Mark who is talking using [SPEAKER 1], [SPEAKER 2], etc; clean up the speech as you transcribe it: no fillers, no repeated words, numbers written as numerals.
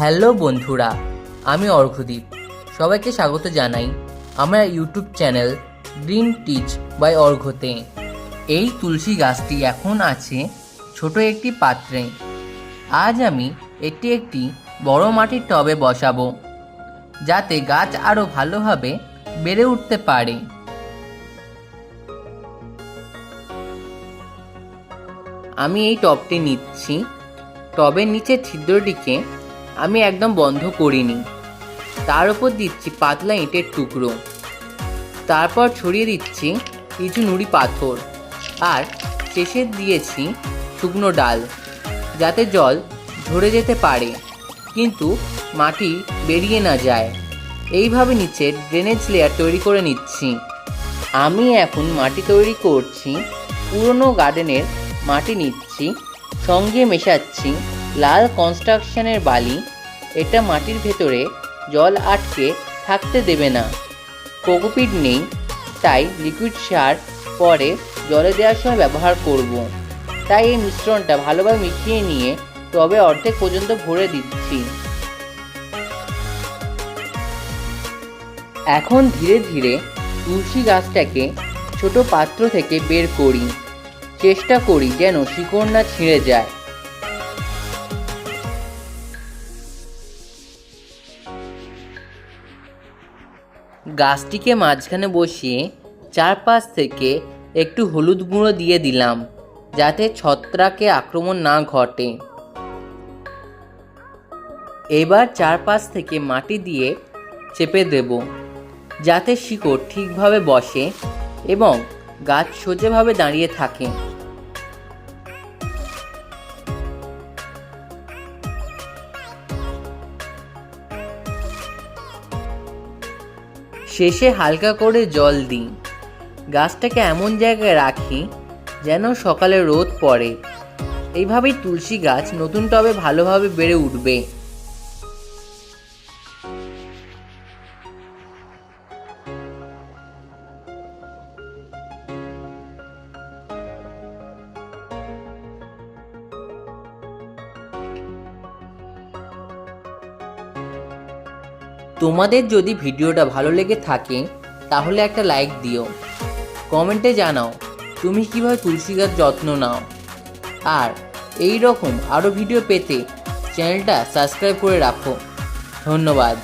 [SPEAKER 1] Hello বন্ধুরা, আমি অর্ঘদীপ। সবাইকে স্বাগত জানাই আমার YouTube channel green teach by অর্ঘতে। এই তুলসী গাছটি এখন আছে ছোট একটি পাত্রে। আজ আমি এটি একটি বড় মাটির টবে বসাবো, যাতে গাছ আরও ভালোভাবে বেড়ে উঠতে পারে। আমি এই টবটি নিচ্ছি। টবের নিচের ছিদ্রটিকে আমি একদম বন্ধ করিনি। তার উপর দিচ্ছি পাতলা ইটের টুকরো, তারপর ছড়িয়ে দিচ্ছি কিছু নুড়ি পাথর, আর শেষে দিয়েছি শুকনো ডাল, যাতে জল ঝরে যেতে পারে কিন্তু মাটি বেরিয়ে না যায়। এইভাবে নিচে ড্রেনেজ লেয়ার তৈরি করে নিচ্ছি। আমি এখন মাটি তৈরি করছি। পুরনো গার্ডেনের মাটি নিচ্ছি, সঙ্গে মেশাচ্ছি লাল কনস্ট্রাকশনের বালি। এটা মাটির ভেতরে জল আটকে থাকতে দেবে না। কোকোপিট নেই, তাই লিকুইড সার পরে জলে দেওয়ার সময় ব্যবহার করব। তাই এই মিশ্রণটা ভালোভাবে মিশিয়ে নিয়ে টবে অর্ধেক পর্যন্ত ভরে দিচ্ছি। এখন ধীরে ধীরে তুলসী গাছটাকে ছোট পাত্র থেকে বের করি। চেষ্টা করি যেন শিকড় না ছিঁড়ে যায়। গাছটিকে মাঝখানে বসিয়ে চারপাশ থেকে একটু হলুদ গুঁড়ো দিয়ে দিলাম, যাতে ছত্রাকের আক্রমণ না ঘটে। এবার চারপাশ থেকে মাটি দিয়ে চেপে দেব, যাতে শিকড় ঠিকভাবে বসে এবং গাছ সোজাভাবে দাঁড়িয়ে থাকে। শেষে হালকা করে জল দিই। গাছটাকে এমন জায়গায় রাখি যেন সকালে রোদ পড়ে। এইভাবেই তুলসী গাছ নতুন টবে ভালোভাবে বেড়ে উঠবে। তোমাদের যদি ভিডিওটা ভালো লেগে থাকে তাহলে একটা লাইক দিও। কমেন্টে জানাও তুমি কীভাবে তুলসী গাছ যত্ন নাও। আর এই রকম আরও ভিডিও পেতে চ্যানেলটা সাবস্ক্রাইব করে রাখো। ধন্যবাদ।